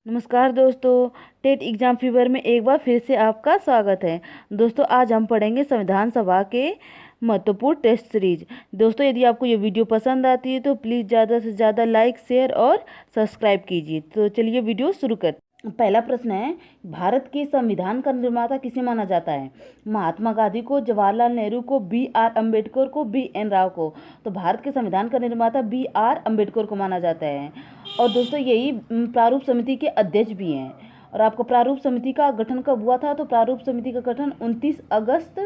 नमस्कार दोस्तों। TET exam fever में एक बार फिर से आपका स्वागत है। दोस्तों आज हम पढ़ेंगे संविधान सभा के महत्वपूर्ण टेस्ट सीरीज। दोस्तों यदि आपको ये वीडियो पसंद आती है तो प्लीज़ ज़्यादा से ज़्यादा लाइक शेयर और सब्सक्राइब कीजिए। तो चलिए वीडियो शुरू करते हैं। पहला प्रश्न है, भारत के संविधान का निर्माता किसे माना जाता है? महात्मा गांधी को, जवाहरलाल नेहरू को, B.R. अम्बेडकर को, B.N. राव को। तो भारत के संविधान का निर्माता B.R. अम्बेडकर को माना जाता है। और दोस्तों यही प्रारूप समिति के अध्यक्ष भी हैं। और आपको प्रारूप समिति का गठन कब हुआ था? तो प्रारूप समिति का गठन 29 अगस्त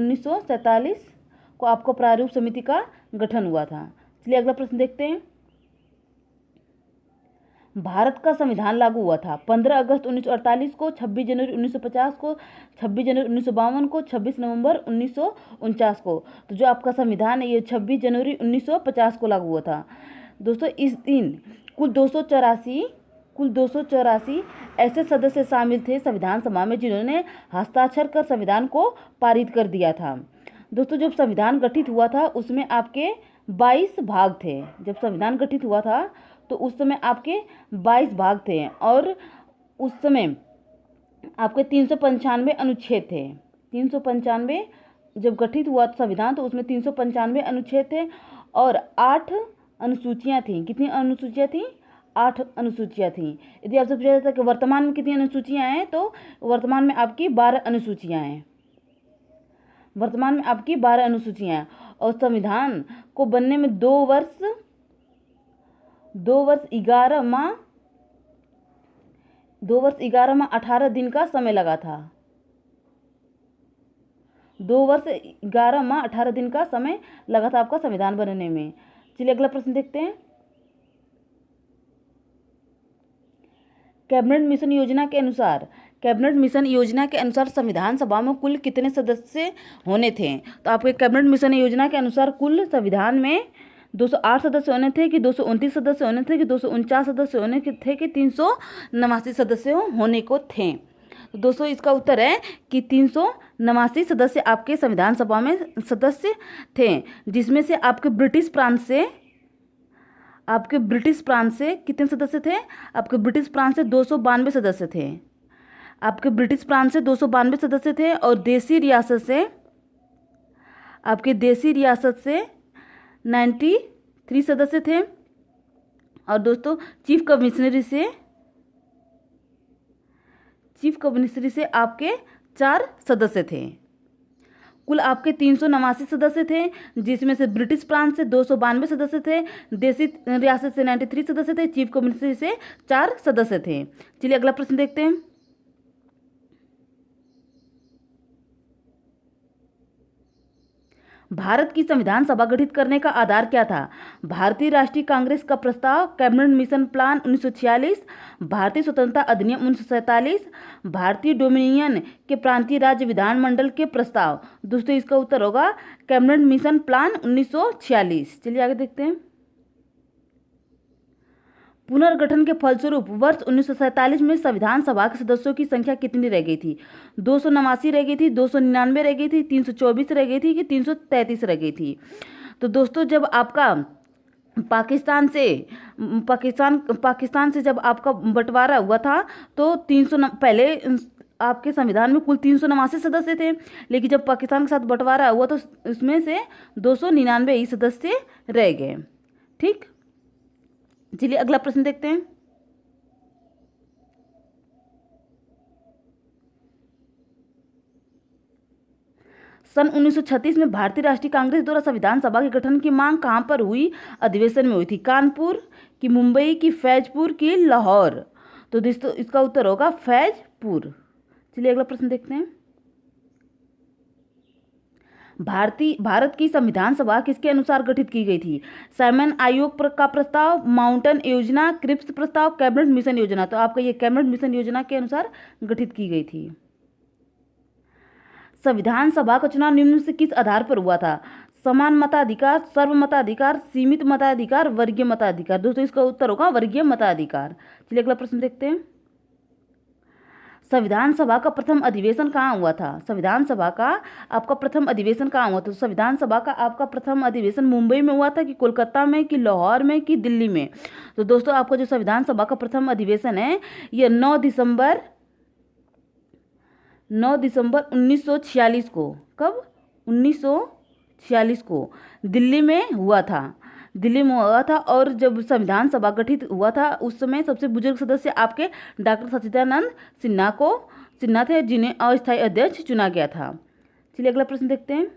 1947 को आपको प्रारूप समिति का गठन हुआ था। चलिए अगला प्रश्न देखते हैं। भारत का संविधान लागू हुआ था 15 अगस्त 1948 को, 26 जनवरी 1950 को, 26 जनवरी 1952 को, 26 नवंबर 1949 को। तो जो आपका संविधान है ये 26 जनवरी 1950 को लागू हुआ था। दोस्तों इस दिन कुल 284 ऐसे सदस्य शामिल थे संविधान सभा में जिन्होंने हस्ताक्षर कर संविधान को पारित कर दिया था। दोस्तों जब संविधान गठित हुआ था उसमें आपके 22 भाग थे। जब संविधान गठित हुआ था तो उस समय आपके 22 भाग थे और उस समय आपके 395 अनुच्छेद थे। 395 जब गठित हुआ संविधान तो उसमें 395 अनुच्छेद थे और 8 अनुसूचियाँ थीं। कितनी अनुसूचियाँ थीं? 8 अनुसूचियाँ थीं। यदि आपसे पूछा जाता है कि वर्तमान में कितनी अनुसूचियाँ हैं तो वर्तमान में आपकी 12 अनुसूचियाँ हैं। वर्तमान में आपकी 12 अनुसूचियाँ हैं। और संविधान को बनने में 2 वर्ष 11 माह 18 दिन का समय लगा था। 2 वर्ष 11 माह 18 दिन का समय लगा था आपका संविधान बनने में। चलिए अगला प्रश्न देखते हैं। कैबिनेट मिशन योजना के अनुसार संविधान सभा में कुल कितने सदस्य होने थे? तो आपके कैबिनेट मिशन योजना के अनुसार कुल संविधान में 208 सदस्य होने थे कि 229 सदस्य होने थे कि 249 सदस्य होने थे कि 389 सदस्य होने को थे? तो दोस्तों इसका उत्तर है कि 389 सदस्य आपके संविधान सभा में सदस्य थे, जिसमें से आपके ब्रिटिश प्रांत से कितने सदस्य थे? आपके ब्रिटिश प्रांत से 292 सदस्य थे। आपके ब्रिटिश प्रांत से 292 सदस्य थे और देसी रियासत से 93 सदस्य थे। और दोस्तों चीफ कमिश्नरी से आपके 4 सदस्य थे। कुल आपके 389 सदस्य थे, जिसमें से ब्रिटिश प्रांत से 292 सदस्य थे, देसी रियासत से 93 सदस्य थे, चीफ कमिश्नरी से 4 सदस्य थे। चलिए अगला प्रश्न देखते हैं। भारत की संविधान सभा गठित करने का आधार क्या था? भारतीय राष्ट्रीय कांग्रेस का प्रस्ताव, कैबिनेट मिशन प्लान 1946, भारतीय स्वतंत्रता अधिनियम 1947, भारतीय डोमिनियन के प्रांतीय राज्य विधानमंडल के प्रस्ताव। दोस्तों इसका उत्तर होगा कैबिनेट मिशन प्लान 1946। चलिए आगे देखते हैं। पुनर्गठन के फलस्वरूप वर्ष 1947 में संविधान सभा के सदस्यों की संख्या कितनी रह गई थी? 289 रह गई थी, 299 रह गई थी, 324 रह गई थी कि 333 रह गई थी? तो दोस्तों जब आपका पाकिस्तान से जब आपका बंटवारा हुआ था तो 300 पहले आपके संविधान में कुल 389 सदस्य थे, लेकिन जब पाकिस्तान के साथ बंटवारा हुआ तो उसमें से 299 ही सदस्य रह गए। ठीक, चलिए अगला प्रश्न देखते हैं। सन 1936 में भारतीय राष्ट्रीय कांग्रेस द्वारा संविधान सभा के गठन की मांग कहां पर हुई अधिवेशन में हुई थी? कानपुर की, मुंबई की, फैजपुर की, लाहौर? तो दोस्तों इसका उत्तर होगा फैजपुर। चलिए अगला प्रश्न देखते हैं। भारत की संविधान सभा किसके अनुसार गठित की गई थी? साइमन आयोग का प्रस्ताव, माउंटन योजना, क्रिप्स प्रस्ताव, कैबिनेट मिशन योजना? तो आपका ये कैबिनेट मिशन योजना के अनुसार गठित की गई थी। संविधान सभा का चुनाव निम्न से किस आधार पर हुआ था? समान मताधिकार, सर्व मताधिकार, सीमित मताधिकार, वर्गीय मताधिकार? दोस्तों इसका उत्तर होगा वर्गीय मताधिकार। चलिए अगला प्रश्न देखते हैं। संविधान सभा का प्रथम अधिवेशन कहाँ हुआ था? संविधान सभा का आपका प्रथम अधिवेशन कहाँ हुआ था? तो संविधान सभा का आपका प्रथम अधिवेशन मुंबई में हुआ था कि कोलकाता में कि लाहौर में कि दिल्ली में? तो दोस्तों आपका जो संविधान सभा का प्रथम अधिवेशन है ये 9 दिसंबर 1946 को, कब? 1946 को दिल्ली में हुआ था। दिल्ली में हुआ था। और जब संविधान सभा गठित हुआ था उस समय सबसे बुजुर्ग सदस्य आपके डॉक्टर सच्चिदानंद सिन्हा थे, जिन्हें अस्थायी अध्यक्ष चुना गया था। चलिए अगला प्रश्न देखते हैं।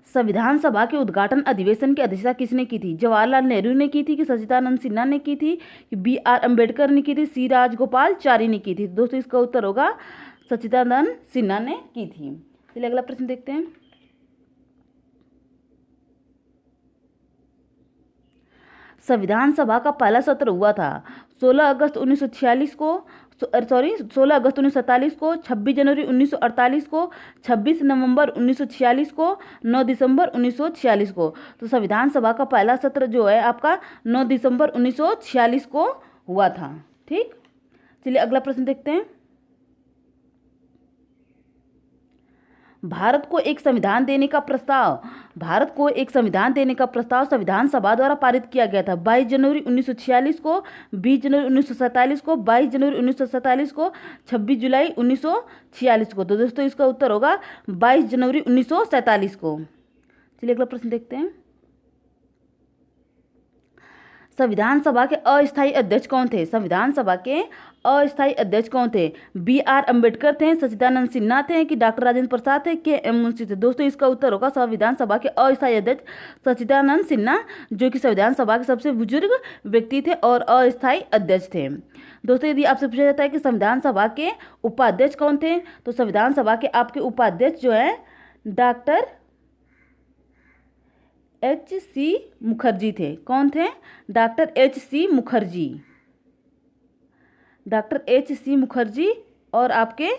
संविधान सभा के उद्घाटन अधिवेशन की अध्यक्षता किसने की थी? जवाहरलाल नेहरू ने की थी कि सच्चिदानंद सिन्हा ने की थी कि B.R. अम्बेडकर ने की थी, सी राजगोपालाचारी ने की थी? दोस्तों इसका उत्तर होगा सच्चिदानंद सिन्हा ने की थी। चलिए अगला प्रश्न देखते हैं। संविधान सभा का पहला सत्र हुआ था 16 अगस्त 1946 को, 16 अगस्त 1947 को, 26 जनवरी 1948 को, 26 नवंबर 1946 को, 9 दिसंबर 1946 को। तो संविधान सभा का पहला सत्र जो है आपका 9 दिसंबर 1946 को हुआ था। ठीक, चलिए अगला प्रश्न देखते हैं। भारत को एक संविधान देने का प्रस्ताव संविधान सभा द्वारा पारित किया गया था 22 जनवरी 1946 को, 20 जनवरी 1947 को, 22 जनवरी 1947 को, 26 जुलाई 1946 को। तो दोस्तों इसका उत्तर होगा 22 जनवरी 1947 को। चलिए अगला प्रश्न देखते हैं। संविधान सभा के अस्थायी अध्यक्ष कौन थे? संविधान सभा के अस्थायी अध्यक्ष कौन थे? B.R. अम्बेडकर थे, सच्चिदानंद सिन्हा थे कि डॉक्टर राजेंद्र प्रसाद थे, के.एम. मुंशी थे? दोस्तों इसका उत्तर होगा संविधान सभा के अस्थायी अध्यक्ष सच्चिदानंद सिन्हा, जो कि संविधान सभा के सबसे बुजुर्ग व्यक्ति थे और अस्थायी अध्यक्ष थे। दोस्तों यदि आपसे पूछा जाता है कि संविधान सभा के उपाध्यक्ष कौन थे, तो संविधान सभा के आपके उपाध्यक्ष जो है डॉक्टर H.C. मुखर्जी थे। कौन थे? Doctor H.C. Mukherjee, doctor H.C. Mukherjee. और आपके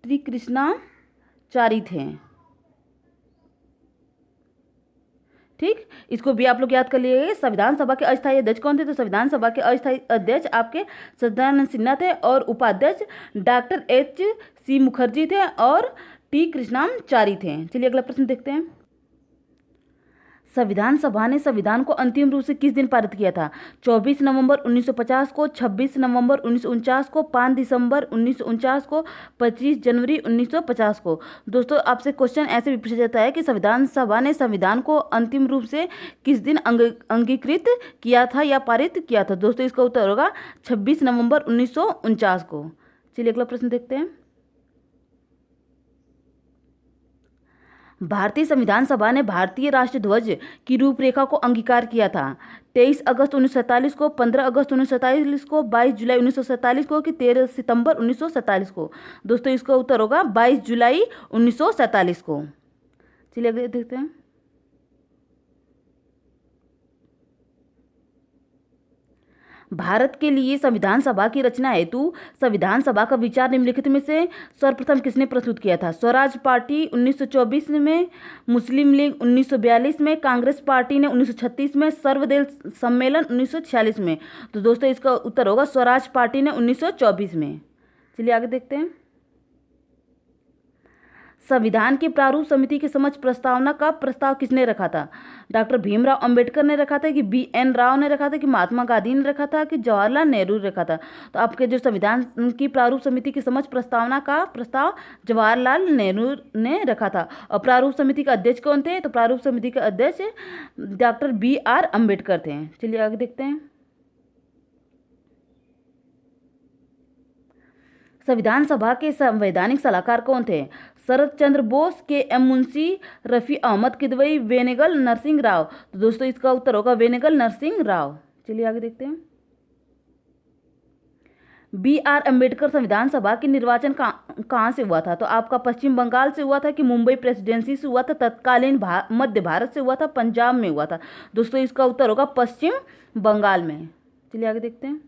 त्रिकृष्णाचारी थे। ठीक, इसको भी आप लोग याद कर लीजिए। संविधान सभा के अस्थायी अध्यक्ष कौन थे? तो संविधान सभा के अस्थायी अध्यक्ष आपके सच्चिदानंद सिन्हा थे और उपाध्यक्ष डॉक्टर H.C. मुखर्जी थे और त्रिकृष्णाचारी थे। चलिए अगला प्रश्न देखते हैं। संविधान सभा ने संविधान को अंतिम रूप से किस दिन पारित किया था? 24 नवंबर 1950 को, 26 नवंबर 1949 को, 5 दिसंबर 1949 को, 25 जनवरी 1950 को। दोस्तों आपसे क्वेश्चन ऐसे भी पूछा जाता है कि संविधान सभा ने संविधान को अंतिम रूप से किस दिन अंगीकृत किया था या पारित किया था? दोस्तों इसका उत्तर होगा 26 नवंबर 1949 को। चलिए अगला प्रश्न देखते हैं। भारतीय संविधान सभा ने भारतीय राष्ट्रीय ध्वज की रूपरेखा को अंगीकार किया था 23 अगस्त 1947 को, 15 अगस्त 1947 को, 22 जुलाई 1947 को कि 13 सितंबर 1947 को? दोस्तों इसका उत्तर होगा 22 जुलाई 1947 को। चलिए अगले देखते हैं। भारत के लिए संविधान सभा की रचना हेतु संविधान सभा का विचार निम्नलिखित में से सर्वप्रथम किसने प्रस्तुत किया था? स्वराज पार्टी 1924 में, मुस्लिम लीग 1942 में, कांग्रेस पार्टी ने 1936 में, सर्वदलीय सम्मेलन 1946 में? तो दोस्तों इसका उत्तर होगा स्वराज पार्टी ने 1924 में। चलिए आगे देखते हैं। संविधान की प्रारूप समिति के समक्ष प्रस्तावना का प्रस्ताव किसने रखा था? डॉक्टर भीमराव अंबेडकर ने रखा था कि B.N. राव ने रखा था कि महात्मा गांधी ने रखा था कि जवाहरलाल नेहरू ने रखा था? तो आपके जो संविधान की प्रारूप समिति के समक्ष प्रस्तावना का प्रस्ताव जवाहरलाल नेहरू ने रखा था। और प्रारूप समिति का अध्यक्ष कौन थे? तो प्रारूप समिति का अध्यक्ष डॉक्टर B.R. अम्बेडकर थे। चलिए आगे देखते हैं। संविधान सभा के संवैधानिक सलाहकार कौन थे? शरद चंद्र बोस, के.एम. मुंशी, रफ़ी अहमद किदवई, वेनेगल नरसिंह राव? तो दोस्तों इसका उत्तर होगा वेनेगल नरसिंह राव। चलिए आगे देखते हैं। B.R. अम्बेडकर संविधान सभा के निर्वाचन कहाँ से हुआ था? तो आपका पश्चिम बंगाल से हुआ था कि मुंबई प्रेसिडेंसी से हुआ था, तत्कालीन मध्य भारत से हुआ था, पंजाब में हुआ था? दोस्तों इसका उत्तर होगा पश्चिम बंगाल में। चलिए आगे देखते हैं।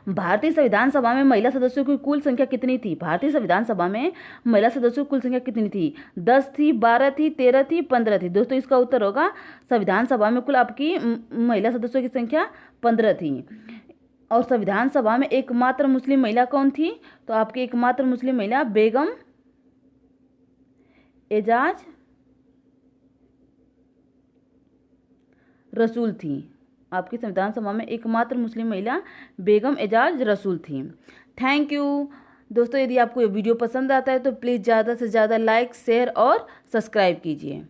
भारतीय संविधान सभा में महिला सदस्यों की कुल संख्या कितनी थी? भारतीय संविधान सभा में महिला सदस्यों की कुल संख्या कितनी थी? 10 थी, 12 थी, 13 थी, 15 थी। दोस्तों इसका उत्तर होगा संविधान सभा में कुल आपकी महिला सदस्यों की संख्या 15 थी। और संविधान सभा में एकमात्र मुस्लिम महिला कौन थी? तो आपकी एकमात्र मुस्लिम महिला बेगम एजाज रसूल थी। आपकी संविधान सभा में एकमात्र मुस्लिम महिला बेगम एजाज रसूल थी। थैंक यू दोस्तों। यदि आपको ये वीडियो पसंद आता है तो प्लीज़ ज़्यादा से ज़्यादा लाइक, शेयर और सब्सक्राइब कीजिए।